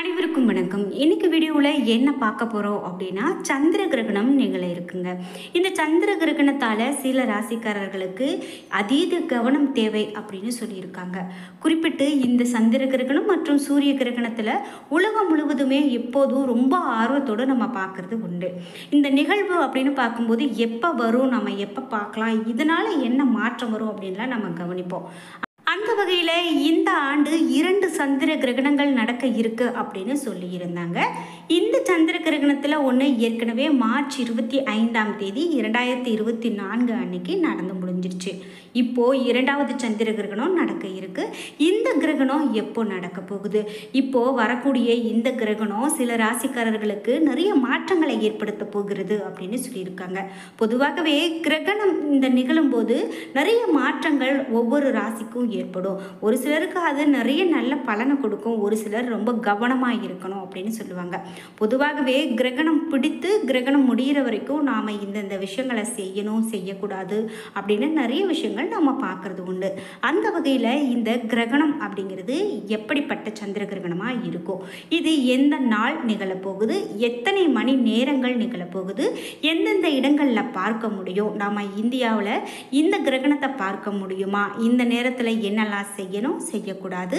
அனைவருக்கும் வணக்கம். இன்னைக்கு வீடியோவில் என்ன பார்க்க போகிறோம் அப்படின்னா சந்திர கிரகணம் நிகழ இருக்குங்க. இந்த சந்திர கிரகணத்தால் சில ராசிக்காரர்களுக்கு அதீத கவனம் தேவை அப்படின்னு சொல்லியிருக்காங்க. குறிப்பிட்டு இந்த சந்திர கிரகணம் மற்றும் சூரிய கிரகணத்தில் உலகம் முழுவதுமே எப்போதும் ரொம்ப ஆர்வத்தோடு நம்ம பார்க்குறது உண்டு. இந்த நிகழ்வு அப்படின்னு பார்க்கும்போது எப்போ வரும், நம்ம எப்போ பார்க்கலாம், இதனால் என்ன மாற்றம் வரும் அப்படின்லாம் நம்ம கவனிப்போம். அந்த வகையில் இந்த ஆண்டு 2 சந்திர கிரகணங்கள் நடக்க இருக்கு அப்படின்னு சொல்லியிருந்தாங்க. இந்த சந்திர கிரகணத்தில் ஒன்று ஏற்கனவே மார்ச் 25ஆம் தேதி 2024 அன்னைக்கு நடந்து முடிஞ்சிருச்சு. இப்போது 2வது சந்திர கிரகணம் நடக்க இருக்கு. இந்த கிரகணம் எப்போ நடக்க போகுது? இப்போது வரக்கூடிய இந்த கிரகணம் சில ராசிக்காரர்களுக்கு நிறைய மாற்றங்களை ஏற்படுத்த போகிறது அப்படின்னு சொல்லியிருக்காங்க. பொதுவாகவே கிரகணம் இந்த நிகழும்போது நிறைய மாற்றங்கள் ஒவ்வொரு ராசிக்கும் ஏற்படும். ஒரு சிலருக்கு அது நிறைய நல்ல பலனை கொடுக்கும், ஒரு சிலர் ரொம்ப கவனமாக இருக்கணும் அப்படின்னு சொல்லுவாங்க. பொதுவாகவே கிரகணம் பிடித்து கிரகணம் முடிகிற வரைக்கும் நாம் இந்தந்த விஷயங்களை செய்யணும், செய்யக்கூடாது அப்படின்னு நிறைய விஷயங்கள் நம்ம பார்க்கறது உண்டு. அந்த வகையில் இந்த கிரகணம் அப்படிங்கிறது எப்படிப்பட்ட சந்திர கிரகணமாக இருக்கும், இது எந்த நாள் நிகழப்போகுது, எத்தனை மணி நேரங்கள் நிகழப்போகுது, எந்தெந்த இடங்களில் பார்க்க முடியும், நாம் இந்தியாவில் இந்த கிரகணத்தை பார்க்க முடியுமா, இந்த நேரத்தில் என்னெல்லாம் செய்யணும், செய்யக்கூடாது,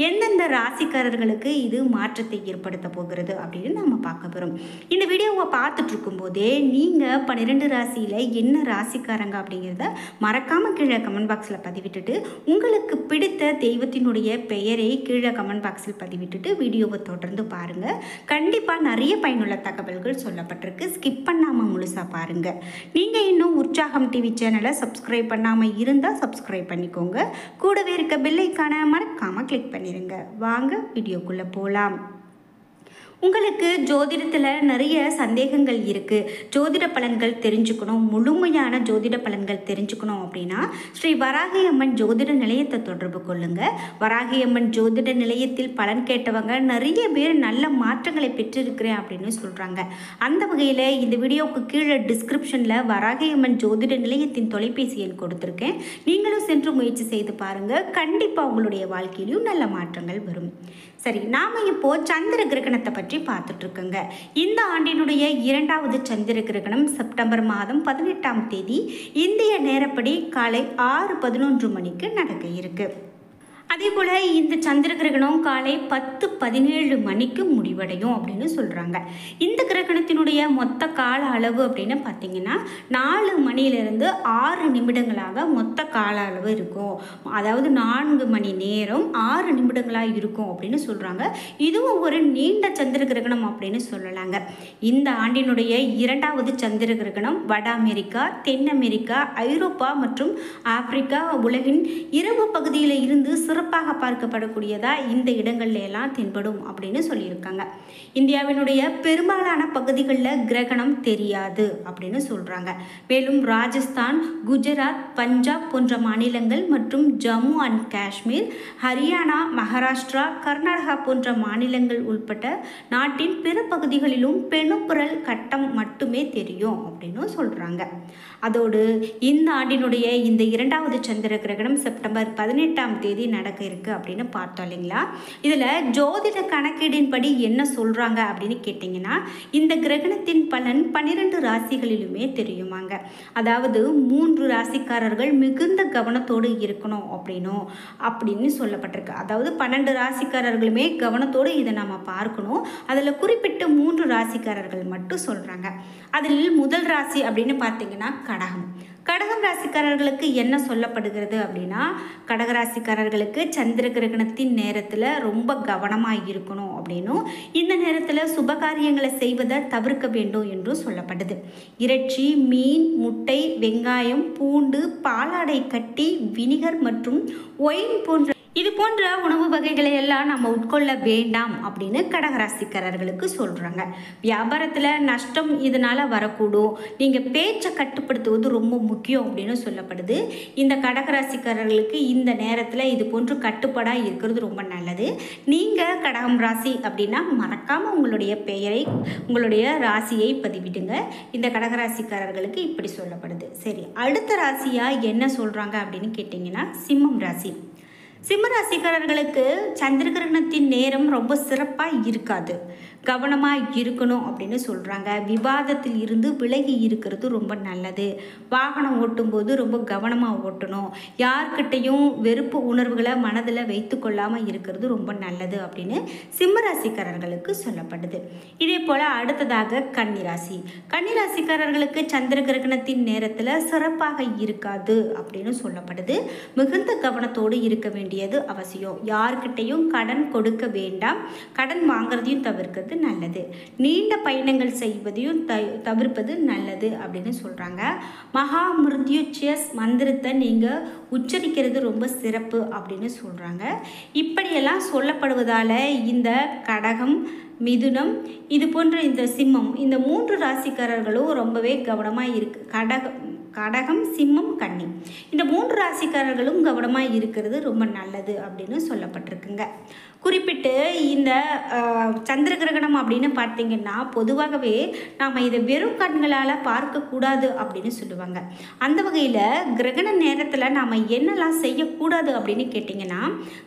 எந்தெந்த ராசிக்காரர்களுக்கு இது மாற்றத்தை ஏற்படுத்த போகிறது அப்படின்னு நம்ம பார்க்க போகிறோம். இந்த வீடியோவை பார்த்துட்டு இருக்கும்போதே நீங்கள் 12 ராசியில் என்ன ராசிக்காரங்க அப்படிங்கிறத மறக்காமல் கீழே கமெண்ட் பாக்ஸில் பதிவிட்டுட்டு உங்களுக்கு பிடித்த தெய்வத்தினுடைய பெயரை கீழே கமெண்ட் பாக்ஸில் பதிவிட்டுட்டு வீடியோவை தொடர்ந்து பாருங்கள். கண்டிப்பாக நிறைய பயனுள்ள தகவல்கள் சொல்லப்பட்டிருக்கு. ஸ்கிப் பண்ணாமல் முழுசாக பாருங்கள். நீங்கள் இன்னும் உற்சாகம் டிவி சேனலை சப்ஸ்கிரைப் பண்ணாமல் இருந்தால் சப்ஸ்கிரைப் பண்ணிக்கோங்க. கூடவே இருக்க பெல் ஐகானை மறக்காமல் கிளிக் பண்ணிடுங்க. வாங்க வீடியோக்குள்ளே போகலாம். உங்களுக்கு ஜோதிடத்தில் நிறைய சந்தேகங்கள் இருக்குது, ஜோதிட பலன்கள் தெரிஞ்சுக்கணும், முழுமையான ஜோதிட பலன்கள் தெரிஞ்சுக்கணும் அப்படின்னா ஸ்ரீ வராகி அம்மன் ஜோதிட நிலையத்தை தொடர்பு கொள்ளுங்கள். வராகி அம்மன் ஜோதிட நிலையத்தில் பலன் கேட்டவங்க நிறைய பேர் நல்ல மாற்றங்களை பெற்றிருக்கிறேன் அப்படின்னு சொல்கிறாங்க. அந்த வகையில் இந்த வீடியோவுக்கு கீழே டிஸ்கிரிப்ஷனில் வராகி அம்மன் ஜோதிட நிலையத்தின் தொலைபேசி எண் கொடுத்துருக்கேன். நீங்களும் சென்று முயற்சி செய்து பாருங்கள். கண்டிப்பாக உங்களுடைய வாழ்க்கையிலையும் நல்ல மாற்றங்கள் வரும். சரி, நாம் இப்போது சந்திர கிரகணத்தை பற்றி பார்த்துட்ருக்கோங்க. இந்த ஆண்டினுடைய 2வது சந்திர கிரகணம் செப்டம்பர் மாதம் 18ஆம் தேதி இந்திய நேரப்படி காலை 6:11 மணிக்கு நடக்க இருக்கு. அதே போல் இந்த சந்திர கிரகணம் காலை 10:17 மணிக்கு முடிவடையும் அப்படின்னு சொல்கிறாங்க. இந்த கிரகணத்தினுடைய மொத்த கால அளவு அப்படின்னு பார்த்தீங்கன்னா 4 மணியிலிருந்து 6 நிமிடங்களாக மொத்த கால அளவு இருக்கும். அதாவது 4 மணி நேரம் 6 நிமிடங்களாக இருக்கும் அப்படின்னு சொல்கிறாங்க. இதுவும் ஒரு நீண்ட சந்திர கிரகணம் அப்படின்னு சொல்லலாங்க. இந்த ஆண்டினுடைய 2வது சந்திர கிரகணம் வட அமெரிக்கா, தென் அமெரிக்கா, ஐரோப்பா மற்றும் ஆப்பிரிக்கா உலகின் இரவு பகுதியில் இருந்து சிறப்பாக பார்க்கப்படக்கூடியதா இந்த இடங்கள்ல எல்லாம் தென்படும் அப்படின்னு சொல்லியிருக்காங்க. இந்தியாவினுடைய பெரும்பாலான பகுதிகளில் கிரகணம் தெரியாது அப்படின்னு சொல்றாங்க. மேலும் ராஜஸ்தான், குஜராத், பஞ்சாப் போன்ற மாநிலங்கள் மற்றும் ஜம்மு அண்ட் காஷ்மீர், ஹரியானா, மகாராஷ்டிரா, கர்நாடகா போன்ற மாநிலங்கள் உட்பட்ட நாட்டின் பிற பகுதிகளிலும் பெணுப்புரல் கட்டம் மட்டுமே தெரியும் அப்படின்னு சொல்றாங்க. அதோடு இந்த ஆண்டினுடைய இந்த 2வது சந்திர கிரகணம் செப்டம்பர் 18ஆம் தேதி நடக்க இருக்கு அப்படின்னு பார்த்தோம் இல்லைங்களா. இதில் ஜோதிட கணக்கீடின்படி என்ன சொல்கிறாங்க அப்படின்னு கேட்டிங்கன்னா இந்த கிரகணத்தின் பலன் 12 ராசிகளிலுமே தெரியுமாங்க. அதாவது 3 ராசிக்காரர்கள் மிகுந்த கவனத்தோடு இருக்கணும் அப்படின்னு சொல்லப்பட்டிருக்கு. அதாவது 12 ராசிக்காரர்களுமே கவனத்தோடு இதை நம்ம பார்க்கணும். அதில் குறிப்பிட்ட 3 ராசிக்காரர்கள் மட்டும் சொல்கிறாங்க. அதில் முதல் ராசி அப்படின்னு பார்த்தீங்கன்னா கடகம் ராசிக்காரர்களுக்கு என்ன சொல்லப்படுகிறது அப்படின்னா கடகராசிக்காரர்களுக்கு சந்திர கிரகணத்தின் நேரத்தில் ரொம்ப கவனமாக இருக்கணும் அப்படின்னும் இந்த நேரத்தில் சுபகாரியங்களை செய்வதை தவிர்க்க வேண்டும் என்றும் சொல்லப்படுது. இறைச்சி, மீன், முட்டை, வெங்காயம், பூண்டு, பாலாடை கட்டி, வினிகர் மற்றும் ஒயின் இது போன்ற உணவு வகைகளை எல்லாம் நம்ம உட்கொள்ள வேண்டாம் அப்படின்னு கடகராசிக்காரர்களுக்கு சொல்கிறாங்க. வியாபாரத்தில் நஷ்டம் இதனால் வரக்கூடும், நீங்கள் பேச்சை கட்டுப்படுத்துவது ரொம்ப முக்கியம் அப்படின்னு சொல்லப்படுது. இந்த கடகராசிக்காரர்களுக்கு இந்த நேரத்தில் இது போன்று கட்டுப்பாடாக இருக்கிறது ரொம்ப நல்லது. நீங்கள் கடகம் ராசி அப்படின்னா மறக்காமல் உங்களுடைய பெயரை, உங்களுடைய ராசியை பதிவிடுங்க. இந்த கடகராசிக்காரர்களுக்கு இப்படி சொல்லப்படுது. சரி, அடுத்த ராசியாக என்ன சொல்கிறாங்க அப்படின்னு கேட்டிங்கன்னா சிம்மம் ராசி. சிம்ம ராசிக்காரர்களுக்கு சந்திர கிரகணத்தின் நேரம் ரொம்ப சிறப்பாக இருக்காது. கவனமாக இருக்கணும் அப்படின்னு சொல்கிறாங்க. விவாதத்தில் இருந்து விலகி இருக்கிறது ரொம்ப நல்லது. வாகனம் ஓட்டும்போது ரொம்ப கவனமாக ஓட்டணும். யார்கிட்டையும் வெறுப்பு உணர்வுகளை மனதில் வைத்து கொள்ளாமல் இருக்கிறது ரொம்ப நல்லது அப்படின்னு சிம்ம ராசிக்காரர்களுக்கு சொல்லப்படுது. இதே போல் அடுத்ததாக கன்னிராசி. கன்னிராசிக்காரர்களுக்கு சந்திர கிரகணத்தின் நேரத்தில் சிறப்பாக இருக்காது அப்படின்னு சொல்லப்படுது. மிகுந்த கவனத்தோடு இருக்க வேண்டியது அவசியம். யார்கிட்டையும் கடன் கொடுக்க வேண்டாம். கடன் வாங்குறதையும் தவிர்க்கிறது நல்லது. நீண்ட பயணங்கள் செய்வதையும் தவிர்ப்பது நல்லது அப்படின்னு சொல்றாங்க. மகா மிருத்யுஞ்சய மந்திரத்தை நீங்க உச்சரிக்கிறது ரொம்ப சிறப்பு அப்படின்னு சொல்றாங்க. இப்படியெல்லாம் சொல்லப்படுவதால இந்த கடகம், மிதுனம், இது போன்ற இந்த சிம்மம், இந்த 3 ராசிக்காரர்களும் ரொம்பவே கவனமாக இருக்கு. கடகம், சிம்மம், கன்னி, இந்த 3 ராசிக்காரர்களும் கவனமாக இருக்கிறது ரொம்ப நல்லது அப்படின்னு சொல்லப்பட்டிருக்குங்க. குறிப்பிட்டு இந்த சந்திர கிரகணம் அப்படின்னு பார்த்தீங்கன்னா பொதுவாகவே நாம் இதை வெறும் கண்களால் பார்க்கக்கூடாது அப்படின்னு சொல்லுவாங்க. அந்த வகையில் கிரகண நேரத்தில் நாம் என்னெல்லாம் செய்யக்கூடாது அப்படின்னு கேட்டிங்கன்னா,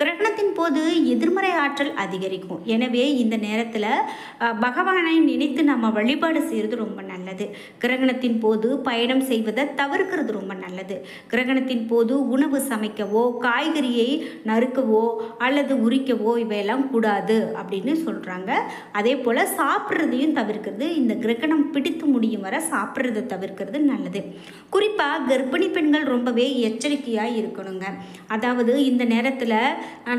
கிரகணத்தின் போது எதிர்மறை ஆற்றல் அதிகரிக்கும். எனவே இந்த நேரத்தில் பகவானை நினைத்து நம்ம வழிபாடு செய்கிறது ரொம்ப நல்லது. கிரகணத்தின் போது பயணம் செய்வதை தவிர்க்கிறது ரொம்ப நல்லது. கிரகணத்தின் போது உணவு சமைக்கவோ, காய்கறியை நறுக்கவோ அல்லது உரிக்கவோ இவையெல்லாம் கூடாது அப்படின்னு சொல்கிறாங்க. அதே போல் சாப்பிட்றதையும் தவிர்க்கிறது, இந்த கிரகணம் பிடித்து முடியும் வரை சாப்பிட்றதை தவிர்க்கிறது நல்லது. குறிப்பாக கர்ப்பிணி பெண்கள் ரொம்பவே எச்சரிக்கையாக இருக்கணுங்க. அதாவது இந்த நேரத்தில்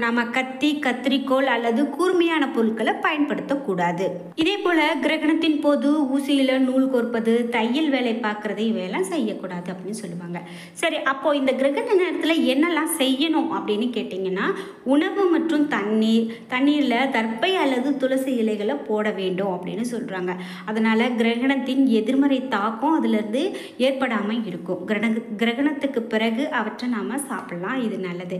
நம்ம கத்தி, கத்திரிக்கோள் அல்லது கூர்மையான பொருட்களை பயன்படுத்தக்கூடாது. இதே போல் கிரகணத்தின் போது ஊசியில் நூல் கோர்ப்பது, தையல் வேலை பார்க்குறது இவையெல்லாம் செய்யக்கூடாது அப்படின்னு சொல்லுவாங்க. சரி, அப்போது இந்த கிரகண நேரத்தில் என்னெல்லாம் செய்யணும் அப்படின்னு கேட்டிங்கன்னா, உணவு மற்றும் தண்ணீரில் தர்ப்பை அல்லது துளசி இலைகளை போட வேண்டும் அப்படின்னு சொல்கிறாங்க. அதனால் கிரகணத்தின் எதிர்மறை தாக்கம் அதிலிருந்து ஏற்படாமல் இருக்கும். கிரகணத்துக்கு பிறகு அவற்றை நாம் சாப்பிடலாம். இது நல்லது.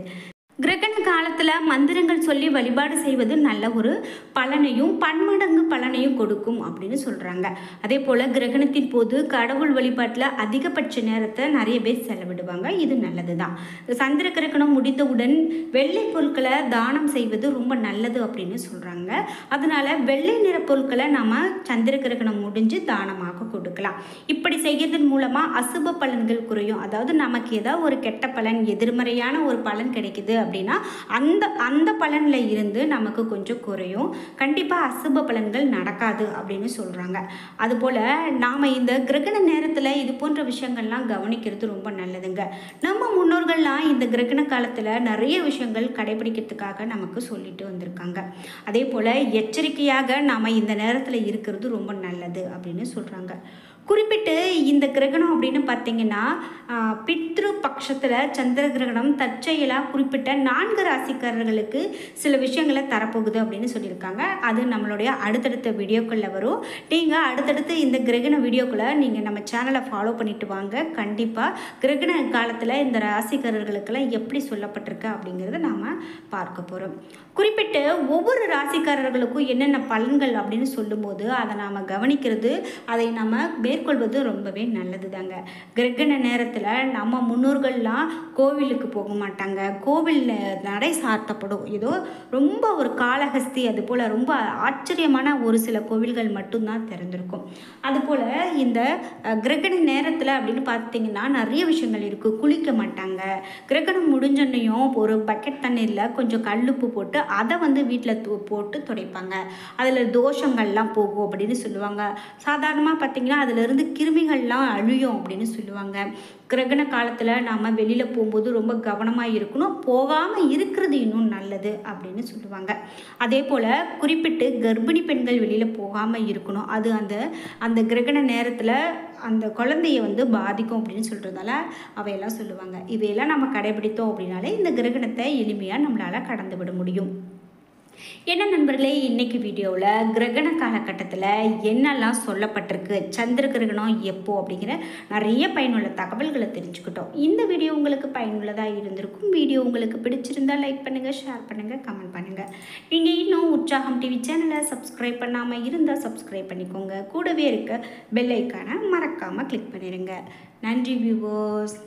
கிரகண காலத்தில் மந்திரங்கள் சொல்லி வழிபாடு செய்வது நல்ல ஒரு பலனையும் பன்மடங்கு பலனையும் கொடுக்கும் அப்படின்னு சொல்கிறாங்க. அதே போல் கிரகணத்தின் போது கடவுள் வழிபாட்டில் அதிகபட்ச நேரத்தை நிறைய பேர் செலவிடுவாங்க. இது நல்லது தான். சந்திர கிரகணம் முடிந்தவுடன் வெள்ளை பொருட்களை தானம் செய்வது ரொம்ப நல்லது அப்படின்னு சொல்கிறாங்க. அதனால் வெள்ளை நிற பொருட்களை நம்ம சந்திர கிரகணம் முடிஞ்சு தானமாக கொடுக்கலாம். இப்படி செய்கிறதன் மூலமாக அசுப பலன்கள் குறையும். அதாவது நமக்கு ஏதாவது ஒரு கெட்ட பலன், எதிர்மறையான ஒரு பலன் கிடைக்குது அப்படின்னா அந்த பலன்ல இருந்து நமக்கு கொஞ்சம் குறையும். கண்டிப்பாக அசுப பலன்கள் நடக்காது அப்படின்னு சொல்கிறாங்க. அதுபோல் நாம் இந்த கிரகண நேரத்தில் இது போன்ற விஷயங்கள்லாம் கவனிக்கிறது ரொம்ப நல்லதுங்க. நம்ம முன்னோர்கள்லாம் இந்த கிரகண காலத்தில் நிறைய விஷயங்கள் கடைபிடிக்கிறதுக்காக நமக்கு சொல்லிட்டு வந்திருக்காங்க. அதே போல் எச்சரிக்கையாக நாம் இந்த நேரத்தில் இருக்கிறது ரொம்ப நல்லது அப்படின்னு சொல்கிறாங்க. குறிப்பிட்டு இந்த கிரகணம் அப்படின்னு பார்த்தீங்கன்னா, பித்ரு பட்சத்தில் சந்திர கிரகணம் தற்செயலாக குறிப்பிட்ட 4 ராசிக்காரர்களுக்கு சில விஷயங்களை தரப்போகுது அப்படின்னு சொல்லியிருக்காங்க. அது நம்மளுடைய அடுத்தடுத்த வீடியோக்களில் வரும். நீங்கள் அடுத்தடுத்து இந்த கிரகண வீடியோக்களை நீங்கள் நம்ம சேனலை ஃபாலோ பண்ணிட்டு வாங்க. கண்டிப்பாக கிரகண காலத்தில் இந்த ராசிக்காரர்களுக்கெல்லாம் எப்படி சொல்லப்பட்டிருக்கு அப்படிங்கிறத நாம் பார்க்க போகிறோம். குறிப்பிட்டு ஒவ்வொரு ராசிக்காரர்களுக்கும் என்னென்ன பலன்கள் அப்படின்னு சொல்லும்போது அதை நாம் கவனிக்கிறது, அதை நம்ம மேற்கொள்வது ரொம்பவே நல்லது தாங்க. கிரகண நேரத்தில் நம்ம முன்னோர்கள்லாம் கோவிலுக்கு போக மாட்டாங்க. கோவிலில் நடை சாத்தப்படும். ஏதோ ரொம்ப ஒரு காளஹஸ்தி, அதுபோல் ரொம்ப ஆச்சரியமான ஒரு சில கோவில்கள் மட்டும்தான் திறந்திருக்கும். அதுபோல் இந்த கிரகண நேரத்தில் அப்படின்னு பார்த்தீங்கன்னா நிறைய விஷயங்கள் இருக்குது. குளிக்க மாட்டாங்க. கிரகணம் முடிஞ்சோன்னையும் ஒரு பக்கெட் தண்ணீரில் கொஞ்சம் கல்லுப்பு போட்டு அதை வீட்டில் போட்டு துடைப்பாங்க. அதில் தோஷங்கள்லாம் போகும் அப்படின்னு சொல்லுவாங்க. சாதாரணமாக பார்த்தீங்கன்னா அதிலிருந்து கிருமிகள்லாம் அழியும் அப்படின்னு சொல்லுவாங்க. கிரகண காலத்தில் நாம் வெளியில் போகும்போது ரொம்ப கவனமாக இருக்கணும். போகாமல் இருக்கிறது இன்னும் நல்லது அப்படின்னு சொல்லுவாங்க. அதே போல் குறிப்பிட்டு கர்ப்பிணி பெண்கள் வெளியில் போகாமல் இருக்கணும். அது அந்த கிரகண நேரத்தில் அந்த குழந்தைய பாதிக்கும் அப்படின்னு சொல்கிறதால அவையெல்லாம் சொல்லுவாங்க. இவையெல்லாம் நம்ம கடைபிடித்தோம் அப்படின்னாலே இந்த கிரகணத்தை எளிமையாக நம்மளால் கடந்து விட முடியும். என்ன நண்பர்களே, இன்னைக்கு வீடியோவில் கிரகண காலகட்டத்தில் என்னெல்லாம் சொல்லப்பட்டிருக்கு, சந்திர கிரகணம் எப்போ அப்படிங்கிற நிறைய பயனுள்ள தகவல்களை தெரிஞ்சுக்கிட்டோம். இந்த வீடியோ உங்களுக்கு பயனுள்ளதாக இருந்திருக்கும். வீடியோ உங்களுக்கு பிடிச்சிருந்தால் லைக் பண்ணுங்கள், ஷேர் பண்ணுங்கள், கமெண்ட் பண்ணுங்கள். நீங்கள் இன்னும் உற்சாகம் டிவி சேனலை சப்ஸ்கிரைப் பண்ணாமல் இருந்தால் சப்ஸ்கிரைப் பண்ணிக்கோங்க. கூடவே இருக்க பெல் ஐக்கானை மறக்காமல் கிளிக் பண்ணிடுங்க. நன்றி வியூவர்ஸ்.